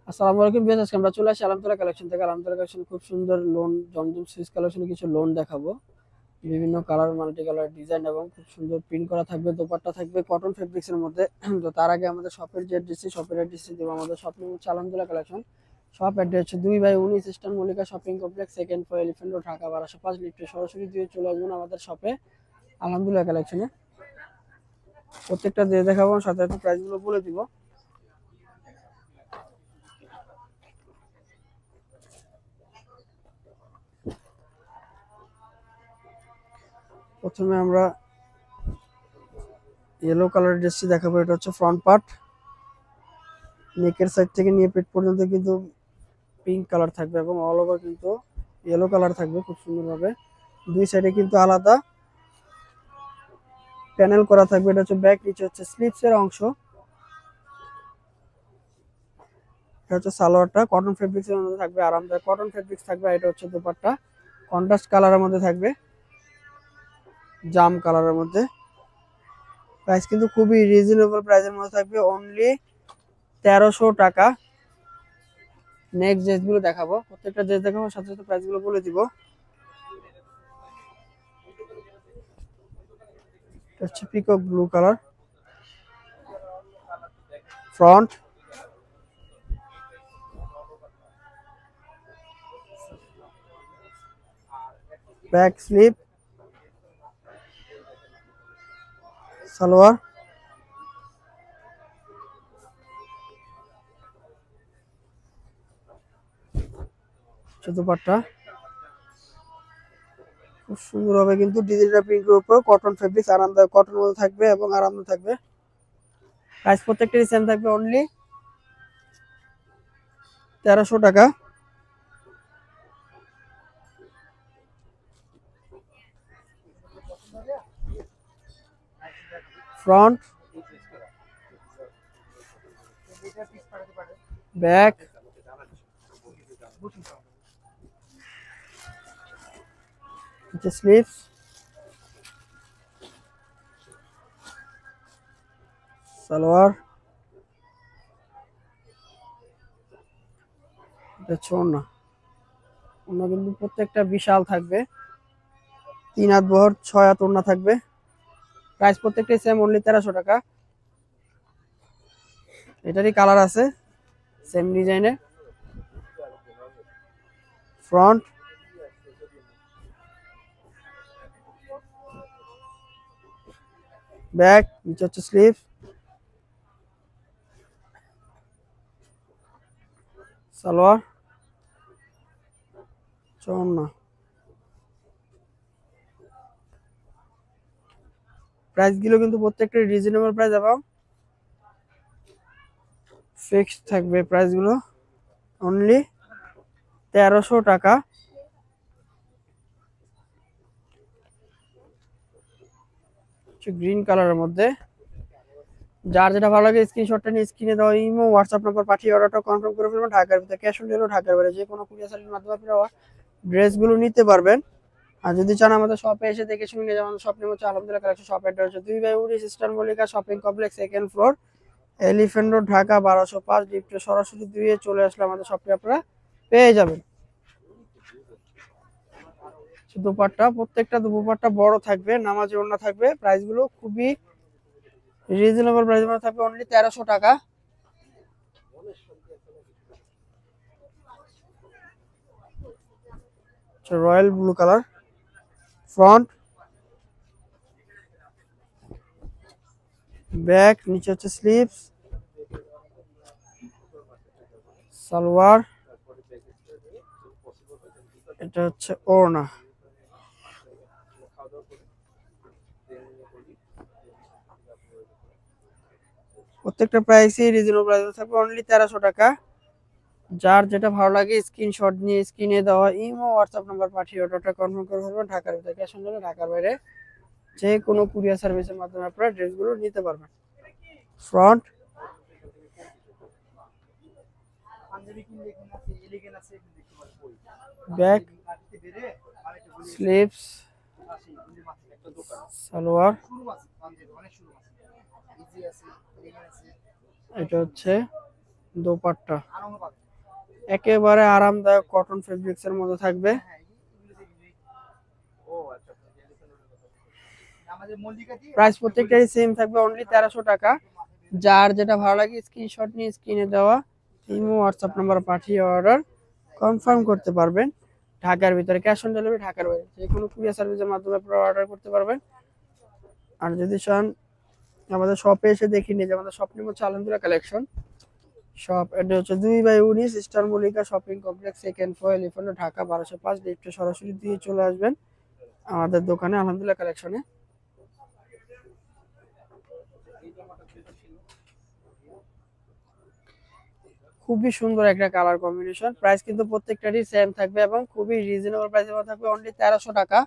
আসসালামু আলাইকুম বিয়াস, আজকে আমরা চলে আসি আলহামদুলিল্লাহ কালেকশন থেকে। আলহামদুলিল্লাহ কালেকশন খুব সুন্দর লোন জমজম সুইচ কালেকশনে কিছু লোন দেখাবো। বিভিন্ন কালার, মাল্টি কালার ডিজাইন এবং খুব সুন্দর প্রিন্ট করা থাকবে। দোপাট্টা থাকবে কটন ফেব্রিক্স এর মধ্যে। তো তার আগে আমাদের শপের যে অ্যাড্রেস দেবো। আমাদের শপ নেম হচ্ছে আলহামদুলিল্লাহ কালেকশন। শপ অ্যাড্রেস হচ্ছে 2/19 eastern Mallika shopping complex, second floor, elephant road, Dhaka 1205। লিফটে সরাসরি দিয়ে চলে আসবেন আমাদের শপে আলহামদুলিল্লাহ কালেকশনে। প্রত্যেকটা দিয়ে দেখাবো, সাথে সাথে প্রাইস গুলো বলে দিব। প্রথমে আমরা ইয়েলো কালার ড্রেসটি দেখাবো। এটা হচ্ছে ফ্রন্ট পার্ট, নেকের সাইড থেকে নিয়ে পেট পর্যন্ত কিন্তু পিঙ্ক কালার থাকবে এবং অল ওভার কিন্তু ইয়েলো কালার থাকবে খুব সুন্দরভাবে। দুই সাইডে কিন্তু আলাদা প্যানেল করা থাকবে। এটা হচ্ছে ব্যাক, নিচে হচ্ছে স্লিভস এর অংশ। এটা হচ্ছে সালোয়ারটা কটন ফেব্রিক্স এর মধ্যে থাকবে, আরামদায়ক কটন ফেব্রিক্স থাকবে। এটা হচ্ছে দোপাট্টা, কন্ট্রাস্ট কালারের মধ্যে থাকবে, জাম কালারের মধ্যে। প্রাইস কিন্তু খুবই রিজনেবল প্রাইসের মধ্যে থাকবে, অনলি 1300 টাকা। নেক্সট ড্রেসগুলো দেখাবো, প্রত্যেকটা ড্রেস দেখাবো, সাথে সাথে প্রাইসগুলো বলে দিব। এটা হচ্ছে peacock blue colour, front, back sleeve, salwar, dupatta. খুব সুন্দর হবে কিন্তু ডিজিটাল প্রিন্টের উপর কটন ফেব্রিক্স, আরামদায়ক কটনের মধ্যে থাকবে এবং আরামদায়ক থাকবে। প্রাইস প্রত্যেকটারই সেম থাকবে, অনলি 1300 টাকা। ফ্রন্ট, ব্যাক, স্লিভস, সালোয়ার, এটা হচ্ছে ওড়না। ওড়না কিন্তু প্রত্যেকটা বিশাল থাকবে, 3 হাত বহর 6 হাত ওড়না থাকবে। প্রাইস প্রত্যেকটাই সেম, অনলি 1300 টাকা। এটারই কালার আছে সেম ডিজাইনের। ফ্রন্ট, ব্যাক, নিচে হচ্ছে স্লিভ, সালোয়ার, ওড়না। প্রাইস গুলো কিন্তু প্রত্যেকটা রিজনেবল প্রাইস এবং ফিক্সড থাকবে। প্রাইস গুলো অনলি 1300 টাকা। গ্রিন কালারের মধ্যে, যার যেটা ভালো লাগে স্ক্রিনশটটা নিয়ে স্ক্রিনে দেওয়া ইমো হোয়াটসঅ্যাপ নাম্বার পাঠিয়ে অর্ডারটা কনফার্ম করে ফেলবেন। ঢাকার ভিতরে ক্যাশ অন ডেলিভারি, ঢাকার বাইরে যে কোনো কুরিয়ার সার্ভিসের মাধ্যমে আপনারা ড্রেসগুলো নিতে পারবেন। আর যদি চান আমাদের শপে এসে দেখে শুনে নিয়ে যাবেন, শপ নেম হচ্ছে আলহামদুলিল্লাহ কালেকশন। শপ অ্যাড্রেস হচ্ছে 2/19 eastern Mallika shopping complex, second floor, elephant road, Dhaka 1205। লিফটে সরাসরি দিয়ে চলে আসলে আমাদের শপে আপনারা পেয়ে যাবেন। দোপাট্টা, প্রত্যেকটা দোপাট্টা বড় থাকবে, নামাজি ওড়না থাকবে। প্রাইসগুলো খুবই রিজনেবল প্রাইসের মধ্যে থাকবে, অনলি 1300 টাকা। Royal blue colour, front, back, নিচে হচ্ছে স্লিভস, সালোয়ার, এটা হচ্ছে ওড়না। প্রত্যেকটা প্রাইসই রিজনেবল প্রাইস থাকবে, অনলি 1300 টাকা। যার যেটা ভালো লাগে স্ক্রিনশট নিয়ে স্ক্রিনে দেওয়া ইমো হোয়াটসঅ্যাপ নাম্বার পাঠিয়ে অর্ডারটা কনফার্ম করে ফেলবেন। ঢাকার ভিতরে ক্যাশ অন ডেলিভারি, ঢাকার বাইরে যে কোনো কুরিয়ার সার্ভিসের মাধ্যমে আপনারা ড্রেসগুলো নিতে পারবেন। ফ্রন্ট, ব্যাক, স্লিভস, সালোয়ার, এটা হচ্ছে দোপাট্টা একেবারে আরামদায়ক কটন ফেব্রিক্স এর মধ্যে থাকবে। প্রাইস প্রত্যেকটারই সেম থাকবে, অনলি 1300 টাকা। যার যেটা ভালো লাগে স্ক্রিনশট নিয়ে স্ক্রিনে দেওয়া ইমো হোয়াটসঅ্যাপ নাম্বার পাঠিয়ে অর্ডার কনফার্ম করতে পারবেন। ঢাকার ভিতরে ক্যাশ অন ডেলিভারি, ঢাকার বাইরে যে কোনো কুরিয়ার সার্ভিসের মাধ্যমে আপনারা অর্ডার করতে পারবেন। আর যদি চান আমাদের শপে এসে দেখে নিয়ে, আমাদের শপ নেম হচ্ছে আলহামদুলিল্লাহ কালেকশন। শপ অ্যাড্রেস হচ্ছে 2/19 star Mallika shopping complex, second floor, elephant road, Dhaka 1205। লিফটে সরাসরি দিয়ে চলে আসবেন আমাদের দোকানে আলহামদুলিল্লাহ কালেকশনে। খুবই সুন্দর একটা কালার কম্বিনেশন। প্রাইস কিন্তু প্রত্যেকটারই সেম থাকবে এবং খুবই রিজনেবল প্রাইসে থাকবে, অনলি 1300 টাকা।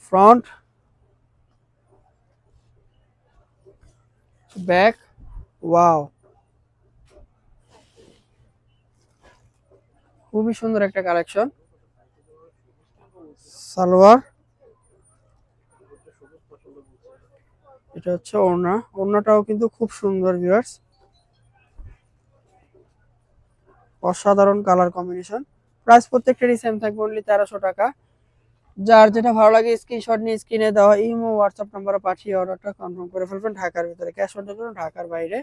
ফ্রন্ট ব্যাক, ওয়াও, খুবই সুন্দর একটা কালেকশন। সালোয়ার, এটা হচ্ছে ওড়না, ওড়নাটাও কিন্তু খুব সুন্দর ভিউয়ার্স, অসাধারণ কালার কম্বিনেশন। প্রাইস প্রত্যেকটারই সেম থাকবে, অনলি 1300 টাকা। যার যেটা ভালো লাগে স্ক্রিনশট নিয়ে স্ক্রিনে দেওয়া ইমো হোয়াটসঅ্যাপ নাম্বারে পাঠিয়ে অর্ডারটা কনফার্ম করে ফেলবেন। ঢাকার ভিতরে ক্যাশ অন ডেলিভারি, ঢাকার বাইরে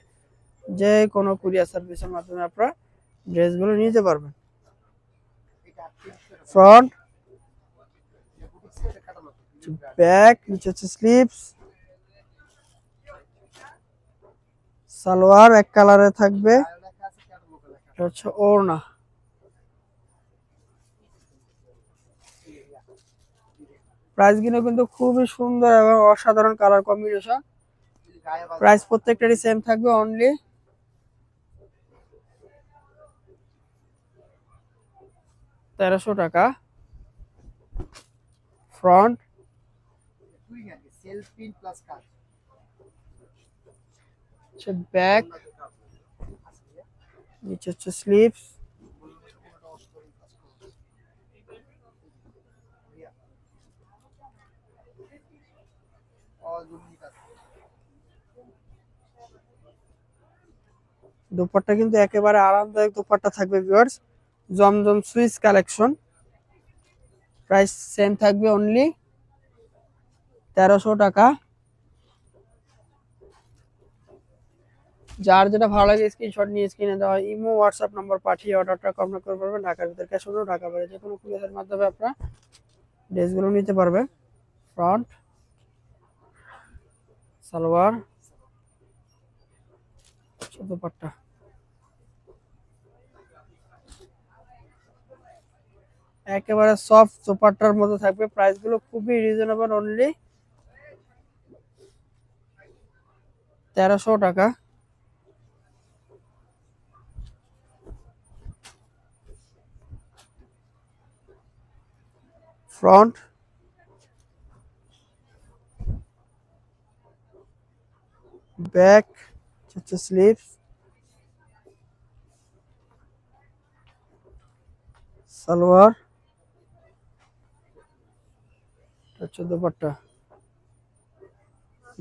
যে কোনো কুরিয়ার সার্ভিসের মাধ্যমে আপনারা ড্রেসগুলো নিতে পারবেন। ফ্রন্ট, ব্যাক, নিচে হচ্ছে স্লিভস, সালোয়ার এক কালারে থাকবে, এটা হচ্ছে ওড়না। প্রাইস গুলো কিন্তু খুবই সুন্দর এবং অসাধারণ কালার কম্বিনেশন। প্রাইস প্রত্যেকটারই সেম থাকবে, অনলি 1300 টাকা। ফ্রন্ট, ব্যাক, নিচে হচ্ছে স্লিভস, দোপাট্টা কিন্তু একেবারে আরামদায়ক দোপাট্টা থাকবে ভিউয়ার্স, জমজম সুইস কালেকশন। প্রাইস সেম থাকবে, অনলি 1300 টাকা। যার যেটা ভালো লাগে স্ক্রিনশট নিয়ে স্ক্রিনে দেওয়া ইমো হোয়াটসঅ্যাপ নাম্বার পাঠিয়ে অর্ডারটা কনফার্ম করে পারবেন। ঢাকার ভিতরে ক্যাশ অন ডেলিভারি, ঢাকা বাইরে যে কোনো কুরিয়ারের মাধ্যমে আপনারা ড্রেসগুলো নিতে পারবেন। ফ্রন্ট, সালোয়ার, দোপাট্টা, একেবারে সফট দোপাট্টার মধ্যে থাকবে। প্রাইস গুলো খুবই রিজনেবল, অনলি 1300 টাকা। ফ্রন্ট, ব্যাক, হচ্ছে স্লিভস, সালোয়ার, হচ্ছে দোপাট্টা,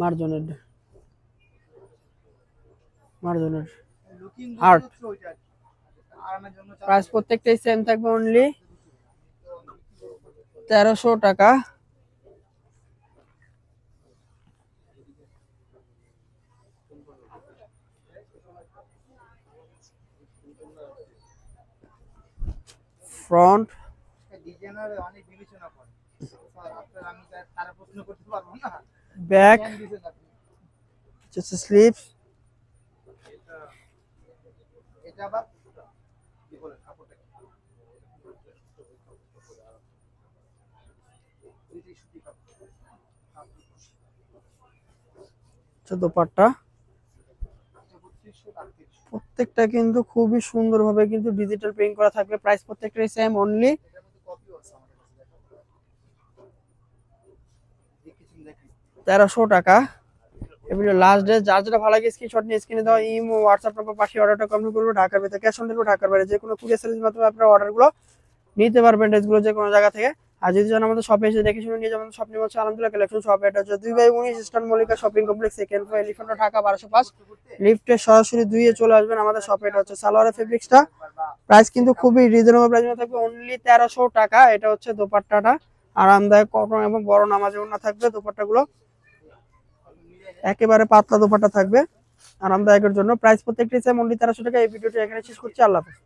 মার্জনের হার্ট। প্রাইস প্রত্যেকটাই সেম থাকবে, অনলি 1300 টাকা। Front, back, sleeves, dupatta. প্রত্যেকটা কিন্তু খুবই সুন্দরভাবে কিন্তু ডিজিটাল প্রিন্ট করা থাকবে। প্রাইস প্রত্যেকটাই সেম, অনলি 1300 টাকা। এগুলো লাস্ট ডে, যার যেটা ভালো লাগে স্ক্রিনশট নিয়ে স্ক্রিনে দেওয়া ইমো হোয়াটসঅ্যাপ নাম্বার পাঠিয়ে অর্ডারটা কনফার্ম করবো। ঢাকার ভিতরে ক্যাশ অন ডেলিভারি, ঢাকার বাইরে যে কোনো কুরিয়ার সার্ভিসের মাধ্যমে আপনারা অর্ডারগুলো নিতে পারবেন, ড্রেসগুলো যে কোনো জায়গা থেকে। আর যদি যেন আমাদের শপে এসে দেখে শুনে নিয়ে যাবেন, শপ নেম হচ্ছে আলহামদুলিল্লাহ কালেকশন। শপ এটা হচ্ছে 2/19 eastern Mallika shopping complex, second floor, elephant road, Dhaka 1205। লিফটে সরাসরি 2 এ চলে আসবেন আমাদের শপে। এটা হচ্ছে সালোয়ারের ফেব্রিক্সটা, প্রাইস কিন্তু খুবই রিজনেবল প্রাইসে থাকবে, অনলি 1300 টাকা। এটা হচ্ছে দোপাট্টাটা, আরামদায়ক কটন এবং বড় নামাজে ওড়না থাকবে। দোপাট্টাগুলো একেবারে পাতলা দোপাট্টা থাকবে আরামদায়কের জন্য। প্রাইস প্রত্যেকটি সেম, অনলি 1300 টাকা। এই ভিডিওটি এখানে শেষ করছি, আল্লাহ হাফেজ।